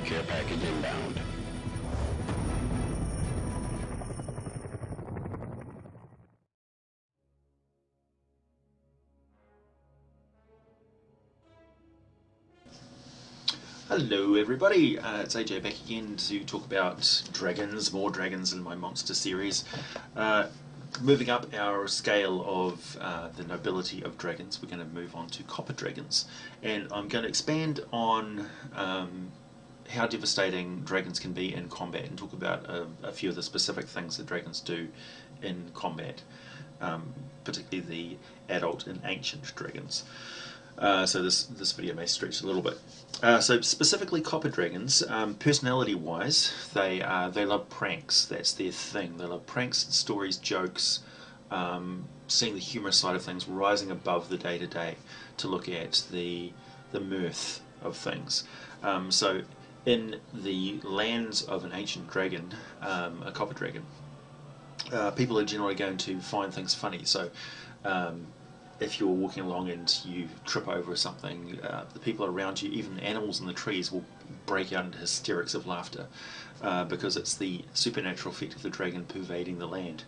Care package inbound. Hello everybody, it's AJ back again to talk about dragons, more dragons in my monster series. Moving up our scale of the nobility of dragons, we're going to move on to copper dragons. And I'm going to expand on how devastating dragons can be in combat and talk about a few of the specific things that dragons do in combat, particularly the adult and ancient dragons. So this video may stretch a little bit. So specifically copper dragons, personality-wise, they love pranks. That's their thing. They love pranks, stories, jokes, seeing the humorous side of things, rising above the day-to-day to look at the mirth of things. So in the lands of an ancient dragon, a copper dragon, people are generally going to find things funny. So if you're walking along and you trip over something, the people around you, even animals in the trees, will break out into hysterics of laughter because it's the supernatural effect of the dragon pervading the land.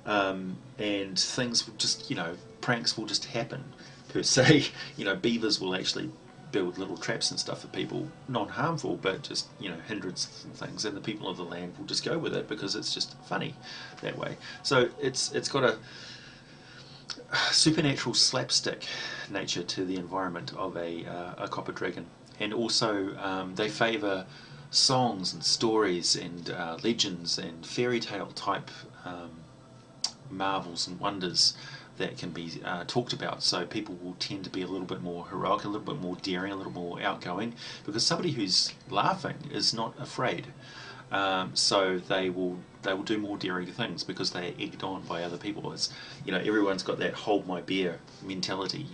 And things will just, pranks will just happen, per se. Beavers will actually build little traps and stuff for people, not harmful, but just, hindrance and things, and the people of the land will just go with it because it's just funny that way. So it's got a supernatural slapstick nature to the environment of a copper dragon, and also they favour songs and stories and legends and fairy tale type marvels and wonders that can be talked about. So people will tend to be a little bit more heroic, a little bit more daring, a little more outgoing, because somebody who's laughing is not afraid. So they will do more daring things because they are egged on by other people. It's, everyone's got that hold my beer mentality.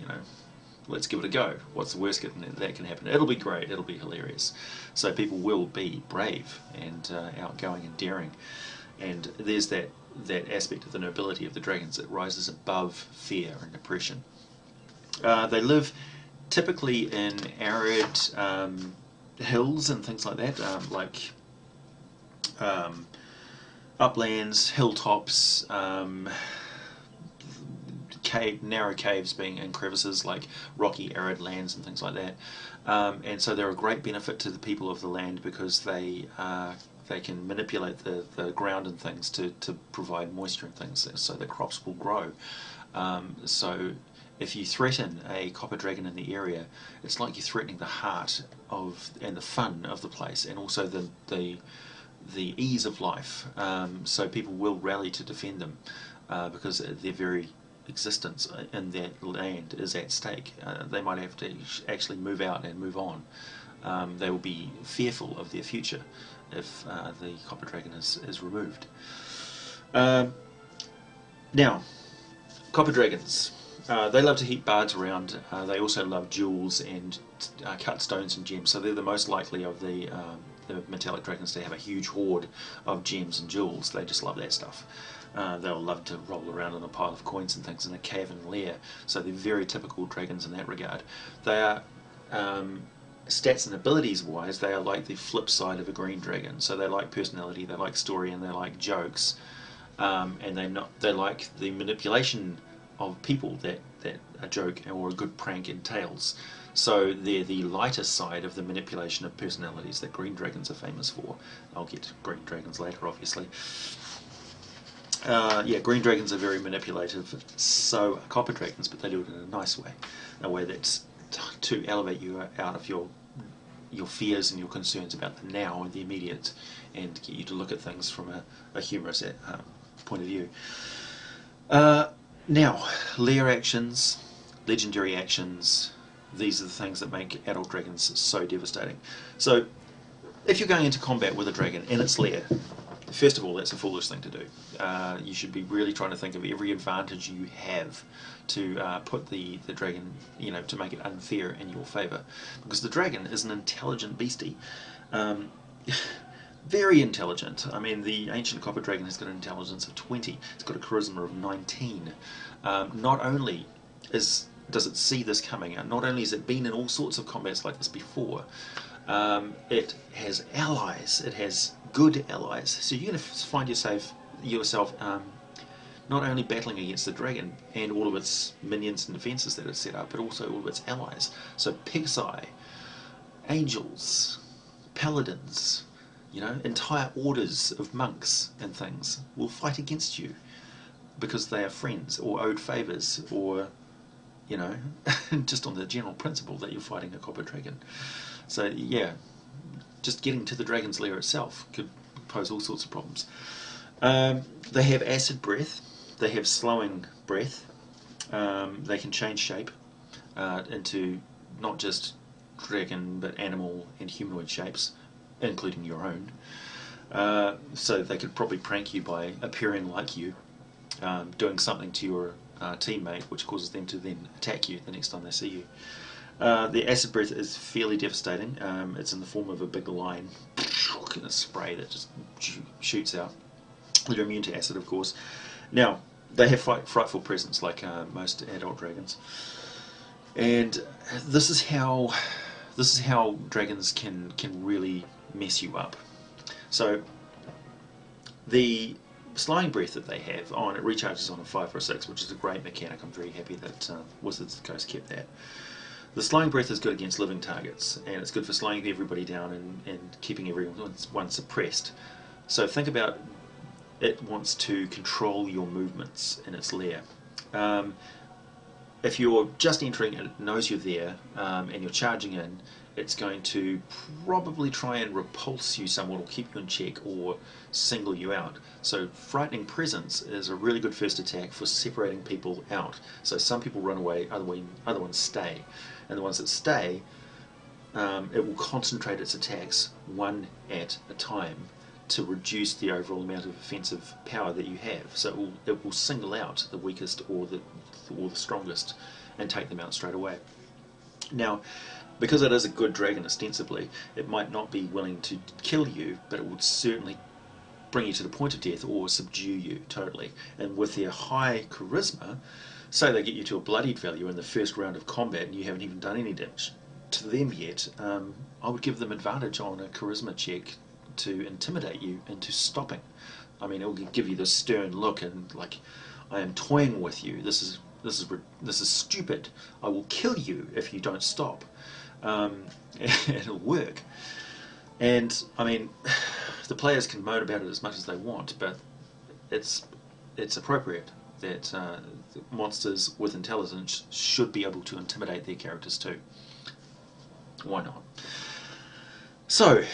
Let's give it a go. What's the worst that can happen? It'll be great. It'll be hilarious. So people will be brave and outgoing and daring. And there's that aspect of the nobility of the dragons that rises above fear and oppression. They live typically in arid hills and things like that, uplands, hilltops, narrow caves being in crevices, like rocky arid lands and things like that. And so they're a great benefit to the people of the land because they can manipulate the ground and things to provide moisture and things so the crops will grow. So if you threaten a copper dragon in the area, it's like you're threatening the heart and the fun of the place, and also the ease of life. So people will rally to defend them because their very existence in that land is at stake. They might have to actually move out and move on. They will be fearful of their future if the copper dragon is removed. Now, copper dragons, they love to heap bards around. They also love jewels and cut stones and gems, so they're the most likely of the metallic dragons to have a huge hoard of gems and jewels. They just love that stuff. They'll love to roll around in a pile of coins and things in a cave and lair, so they're very typical dragons in that regard. They are, stats and abilities wise, they are like the flip side of a green dragon. So they like personality, they like story, and they like jokes, and they like the manipulation of people that a joke or a good prank entails. So they're the lighter side of the manipulation of personalities that green dragons are famous for. I'll get to green dragons later, obviously. Yeah, green dragons are very manipulative, so are copper dragons, but they do it in a nice way, a way that's to elevate you out of your fears and your concerns about the now and the immediate, and get you to look at things from a humorous point of view. Now, lair actions, legendary actions, these are the things that make adult dragons so devastating. So, if you're going into combat with a dragon in its lair, first of all, that's a foolish thing to do. You should be really trying to think of every advantage you have to put the dragon, to make it unfair in your favour. Because the dragon is an intelligent beastie. Very intelligent. I mean, the ancient copper dragon has got an intelligence of 20. It's got a charisma of 19. Not only does it see this coming, and not only has it been in all sorts of combats like this before, It has allies. It has good allies. So you're going to find yourself not only battling against the dragon and all of its minions and defences that it's set up, but also all of its allies. So Pick's Eye, angels, paladins, you know, entire orders of monks and things will fight against you because they are friends or owed favours, or, you know, just on the general principle that you're fighting a copper dragon. So yeah, just getting to the dragon's lair itself could pose all sorts of problems. They have acid breath, they have slowing breath, they can change shape into not just dragon but animal and humanoid shapes, including your own. So they could probably prank you by appearing like you, doing something to your teammate which causes them to then attack you the next time they see you. The acid breath is fairly devastating. It's in the form of a big line, a spray that just shoots out. They're immune to acid, of course. Now, they have frightful presence, like most adult dragons, and this is how dragons can really mess you up. So the slowing breath that they have, and it recharges on a 5 or a 6, which is a great mechanic. I'm very happy that Wizards of the Coast kept that. The slowing breath is good against living targets, and it's good for slowing everybody down and keeping everyone suppressed. So think about, it wants to control your movements in its lair. If you're just entering and it knows you're there, and you're charging in, it's going to probably try and repulse you somewhat, or keep you in check, or single you out. So Frightening Presence is a really good first attack for separating people out. So some people run away, other ones stay. And the ones that stay, it will concentrate its attacks one at a time to reduce the overall amount of offensive power that you have. So it will single out the weakest or the strongest and take them out straight away. Now, because it is a good dragon ostensibly, it might not be willing to kill you, but it would certainly bring you to the point of death or subdue you totally. And with their high charisma, say they get you to a bloodied value in the first round of combat and you haven't even done any damage to them yet, I would give them advantage on a charisma check to intimidate you into stopping. I mean, it will give you this stern look and like, I am toying with you. This is stupid. I will kill you if you don't stop. It'll work. And I mean, the players can moan about it as much as they want, but it's appropriate that monsters with intelligence should be able to intimidate their characters too. Why not? So,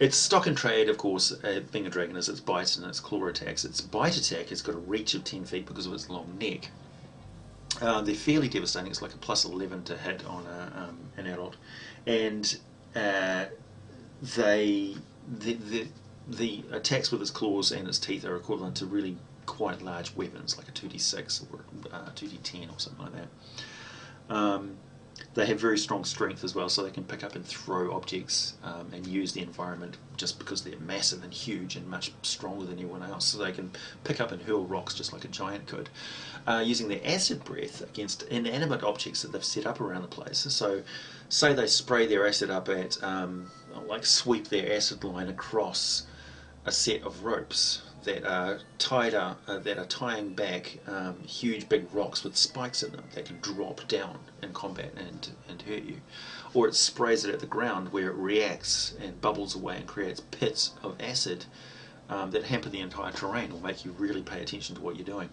its stock and trade, of course, being a dragon, is its bite and its claw attacks. Its bite attack has got a reach of 10 feet because of its long neck. They're fairly devastating. It's like a plus 11 to hit on an adult, and the attacks with its claws and its teeth are equivalent to really quite large weapons, like a 2d6 or 2d10 or something like that. They have very strong strength as well, so they can pick up and throw objects and use the environment just because they're massive and huge and much stronger than anyone else. So they can pick up and hurl rocks just like a giant could, using their acid breath against inanimate objects that they've set up around the place. So say they spray their acid up at, like sweep their acid line across a set of ropes that are tying back huge big rocks with spikes in them that can drop down in combat and hurt you. Or it sprays it at the ground where it reacts and bubbles away and creates pits of acid that hamper the entire terrain or make you really pay attention to what you're doing.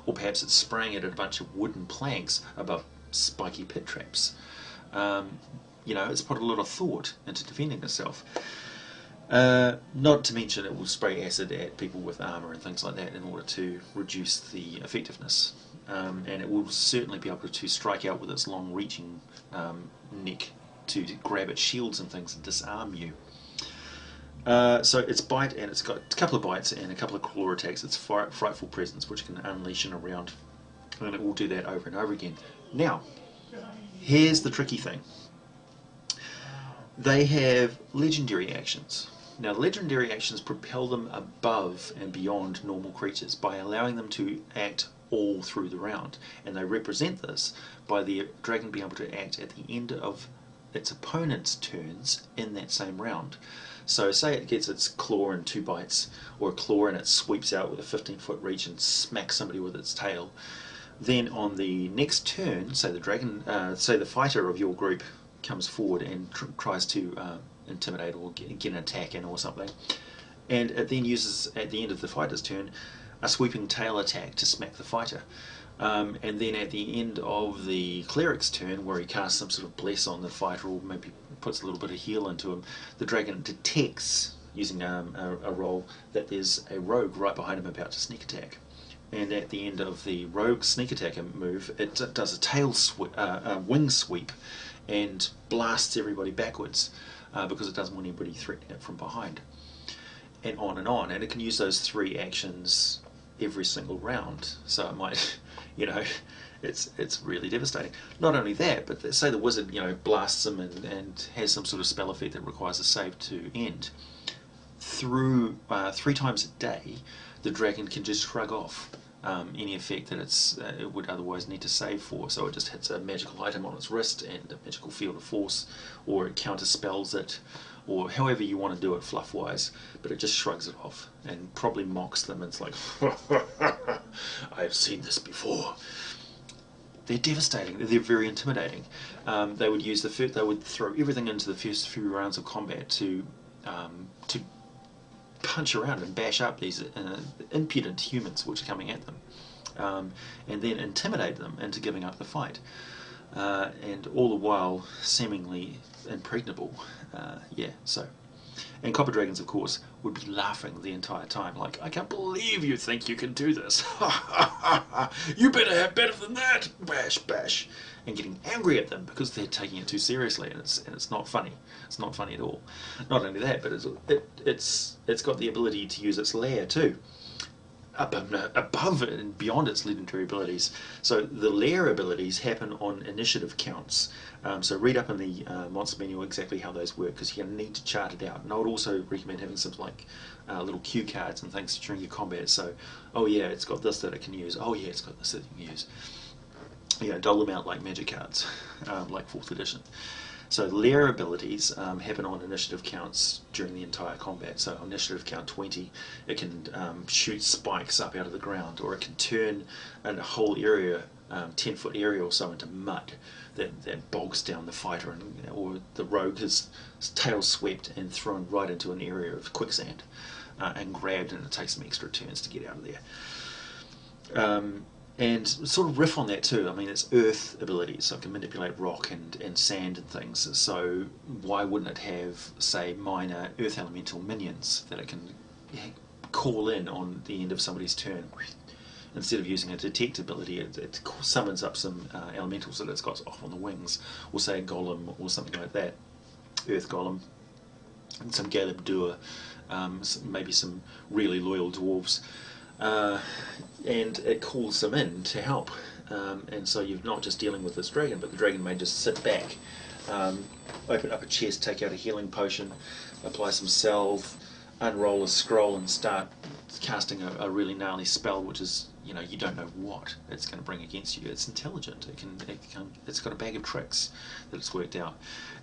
Or perhaps it's spraying it at a bunch of wooden planks above spiky pit traps. You know, it's put a lot of thought into defending itself. Not to mention it will spray acid at people with armour and things like that in order to reduce the effectiveness. And it will certainly be able to strike out with its long-reaching neck to grab at shields and things and disarm you. So its bite, and it's got a couple of bites and a couple of claw attacks. It's Frightful Presence, which can unleash in a round, and it will do that over and over again. Now, here's the tricky thing. They have legendary actions. Now, legendary actions propel them above and beyond normal creatures by allowing them to act all through the round, and they represent this by the dragon being able to act at the end of its opponent's turns in that same round. So say it gets its claw in 2 bites, or a claw and it sweeps out with a 15-foot reach and smacks somebody with its tail. Then on the next turn, say the dragon, say the fighter of your group comes forward and tries to intimidate or get an attack in or something, and it then uses, at the end of the fighter's turn, a sweeping tail attack to smack the fighter. And then at the end of the cleric's turn, where he casts some sort of bless on the fighter or maybe puts a little bit of heal into him, the dragon detects, using a roll, that there's a rogue right behind him about to sneak attack. And at the end of the rogue sneak attack move, it does a wing sweep and blasts everybody backwards because it doesn't want anybody threatening it from behind. And on, and it can use those 3 actions every single round. So it might, it's really devastating. Not only that, but say the wizard, blasts him and has some sort of spell effect that requires a save to end. Through 3 times a day, the dragon can just shrug off any effect that it would otherwise need to save for. So it just hits a magical item on its wrist and a magical field of force, or it counterspells it, or however you want to do it fluff-wise, but it just shrugs it off and probably mocks them. It's like, I've seen this before. They're devastating. They're very intimidating. They would use they would throw everything into the first few rounds of combat to punch around and bash up these impudent humans which are coming at them, and then intimidate them into giving up the fight, and all the while seemingly impregnable. And Copper Dragons, of course, would be laughing the entire time, like, I can't believe you think you can do this. You better have better than that. Bash, bash. And getting angry at them because they're taking it too seriously, and it's not funny. It's not funny at all. Not only that, but it's got the ability to use its Lair too, above and beyond its legendary abilities. So the Lair abilities happen on initiative counts. So read up in the monster manual exactly how those work, because you're going to need to chart it out. And I would also recommend having some little cue cards and things during your combat. So, oh yeah, it's got this that it can use. Oh yeah, it's got this that you can use. Dole them out like magic cards, like 4th edition. So Lair abilities happen on initiative counts during the entire combat. So on initiative count 20, it can shoot spikes up out of the ground, or it can turn a whole area, 10-foot area or so, into mud that bogs down the fighter, or the rogue is tail swept and thrown right into an area of quicksand and grabbed, and it takes some extra turns to get out of there. And sort of riff on that too. I mean, it's earth abilities, so it can manipulate rock and sand and things. So why wouldn't it have, say, minor earth elemental minions that it can call in on the end of somebody's turn? Instead of using a detect ability, it summons up some elementals that it's got off on the wings, or say a golem or something like that, earth golem, and some Galeb Dur, maybe some really loyal dwarves. And it calls them in to help, and so you're not just dealing with this dragon, but the dragon may just sit back, open up a chest, take out a healing potion, apply some salve, unroll a scroll, and start casting a really gnarly spell, which is, you don't know what it's going to bring against you. It's intelligent. It's got a bag of tricks that it's worked out.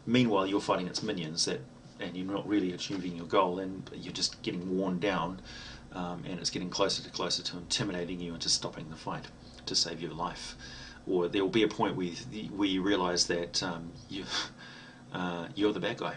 Meanwhile, you're fighting its minions and you're not really achieving your goal, and you're just getting worn down. And it's getting closer to intimidating you into stopping the fight to save your life. Or there will be a point where you realise that you're the bad guy.